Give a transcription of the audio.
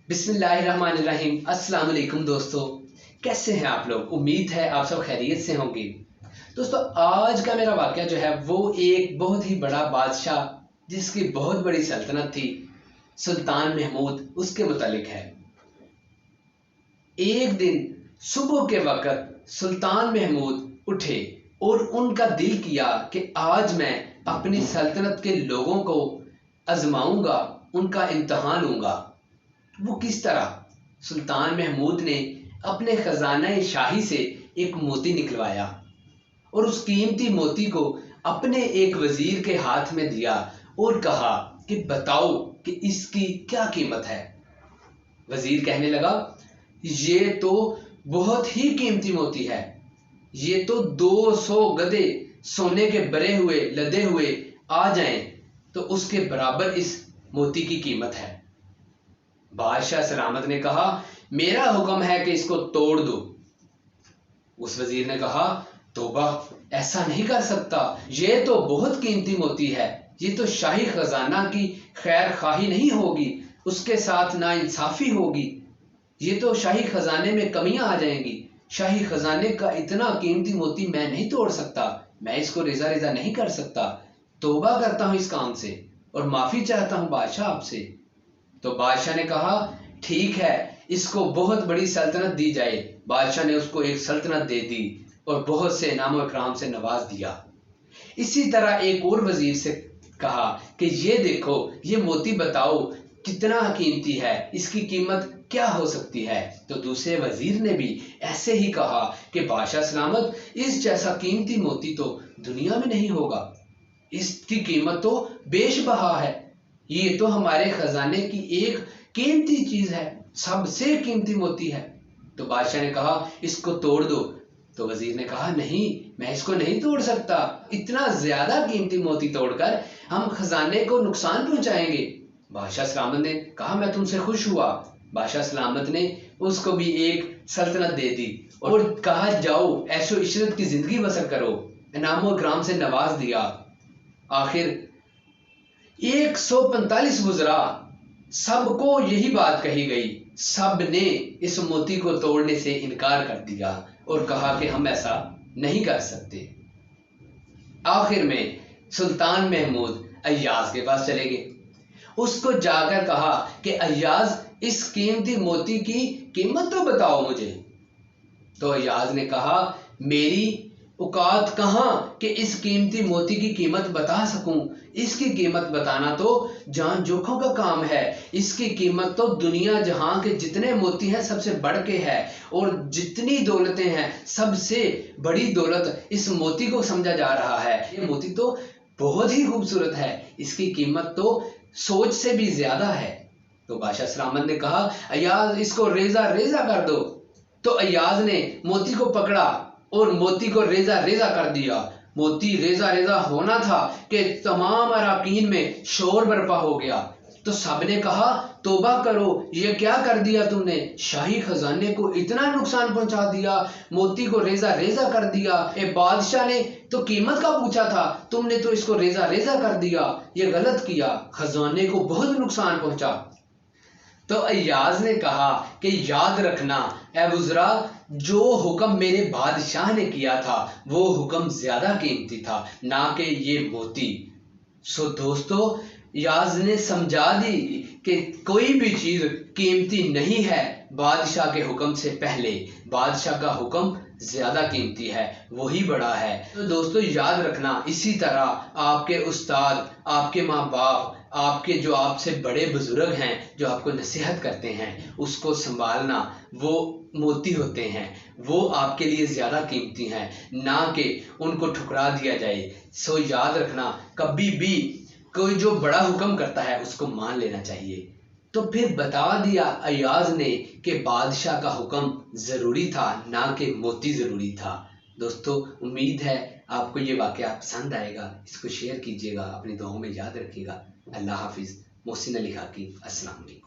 बिस्मिल्लाहिर्रहमानिर्रहीम। अस्सलाम वालेकुम दोस्तों, कैसे हैं आप लोग? उम्मीद है आप सब खैरियत से होंगे। दोस्तों, आज का मेरा वाक़या जो है वो एक बहुत ही बड़ा बादशाह जिसकी बहुत बड़ी सल्तनत थी, सुल्तान महमूद, उसके मुतालिक है। एक दिन सुबह के वक़्त सुल्तान महमूद उठे और उनका दिल किया कि आज मैं अपनी सल्तनत के लोगों को आजमाऊंगा, उनका इम्तहान लूंगा। वो किस तरह? सुल्तान महमूद ने अपने खजाना शाही से एक मोती निकलवाया और उस कीमती मोती को अपने एक वजीर के हाथ में दिया और कहा कि बताओ कि इसकी क्या कीमत है। वजीर कहने लगा, ये तो बहुत ही कीमती मोती है, ये तो 200 गधे सोने के भरे हुए लदे हुए आ जाएं तो उसके बराबर इस मोती की कीमत है। बादशाह सलामत ने कहा, मेरा हुक्म है कि इसको तोड़ दो। उस वजीर ने कहा, तौबा, ऐसा नहीं कर सकता, ये तो बहुत कीमती मोती है, ये तो शाही खजाना की खैर खाही नहीं होगी, उसके साथ ना इंसाफी होगी, ये तो शाही खजाने में कमियां आ जाएंगी। शाही खजाने का इतना कीमती मोती मैं नहीं तोड़ सकता, मैं इसको रेजा रेजा नहीं कर सकता। तौबा करता हूं इस काम से और माफी चाहता हूं बादशाह आपसे। तो बादशाह ने कहा, ठीक है, इसको बहुत बड़ी सल्तनत दी जाए। बादशाह ने उसको एक सल्तनत दे दी और बहुत से इनाम और इकराम से नवाज दिया। इसी तरह एक और वजीर से कहा कि ये देखो, ये मोती बताओ कितना कीमती है, इसकी कीमत क्या हो सकती है। तो दूसरे वजीर ने भी ऐसे ही कहा कि बादशाह सलामत, इस जैसा कीमती मोती तो दुनिया में नहीं होगा, इसकी कीमत तो बेशबहा है, ये तो हमारे खजाने की एक कीमती चीज है, सबसे कीमती मोती है। तो बादशाह ने कहा, इसको तोड़ दो। तो वजीर ने कहा, नहीं, मैं इसको नहीं तोड़ सकता, इतना ज्यादा कीमती मोती तोड़कर हम खजाने को नुकसान पहुंचाएंगे। बादशाह सलामत ने कहा, मैं तुमसे खुश हुआ। बादशाह सलामत ने उसको भी एक सल्तनत दे दी और कहा, जाओ ऐशो इशरत की जिंदगी बसर करो, इनाम और इकराम से नवाज दिया। आखिर 145 गुजरा, सबको यही बात कही गई, सब ने इस मोती को तोड़ने से इनकार कर दिया और कहा कि हम ऐसा नहीं कर सकते। आखिर में सुल्तान महमूद अय्याज के पास चले गए, उसको जाकर कहा कि अय्याज, इस कीमती मोती की कीमत तो बताओ मुझे। तो अय्याज ने कहा, मेरी औकात कहाँ कि इस कीमती मोती की कीमत बता सकूं, इसकी कीमत बताना तो जान जोखों का काम है, इसकी कीमत तो दुनिया जहां के जितने मोती हैं सबसे बढ़ के है और जितनी दौलतें हैं सबसे बड़ी दौलत इस मोती को समझा जा रहा है। ये मोती तो बहुत ही खूबसूरत है, इसकी कीमत तो सोच से भी ज्यादा है। तो बादशाह सलामत ने कहा, अय्याज, इसको रेजा रेजा कर दो। तो अय्याज ने मोती को पकड़ा और मोती को रेजा रेजा कर दिया। मोती रेजा रेजा होना था कि तमाम अराकीन में शोर बर्पा हो गया। तो सबने कहा, तौबा करो, ये क्या कर दिया तुमने, शाही खजाने को इतना नुकसान पहुंचा दिया, मोती को रेजा रेजा कर दिया। बादशाह ने तो कीमत का पूछा था, तुमने तो इसको रेजा रेजा कर दिया, ये गलत किया, खजाने को बहुत नुकसान पहुंचा। तो अय्याज ने कहा कि याद रखना ए वज़रा, जो हुक्म मेरे बादशाह ने किया था वो हुक्म ज्यादा कीमती था, ना कि ये मोती। सो दोस्तों, अय्याज ने समझा दी कि कोई भी चीज कीमती नहीं है बादशाह के हुक्म से पहले, बादशाह का हुक्म ज्यादा कीमती है, वही बड़ा है। तो दोस्तों याद रखना, इसी तरह आपके उस्ताद, आपके माँ बाप, आपके जो आपसे बड़े बुजुर्ग हैं जो आपको नसीहत करते हैं, उसको संभालना, वो मोती होते हैं, वो आपके लिए ज्यादा कीमती हैं, ना कि उनको ठुकरा दिया जाए। सो याद रखना, कभी भी कोई जो बड़ा हुक्म करता है उसको मान लेना चाहिए। तो फिर बता दिया अय्याज ने कि बादशाह का हुक्म जरूरी था, ना कि मोती जरूरी था। दोस्तों, उम्मीद है आपको ये वाकया पसंद आएगा, इसको शेयर कीजिएगा, अपनी दुआओं में याद रखिएगा। अल्लाह हाफिज। मोहसिन अली खाकी। अस्सलाम वालेकुम।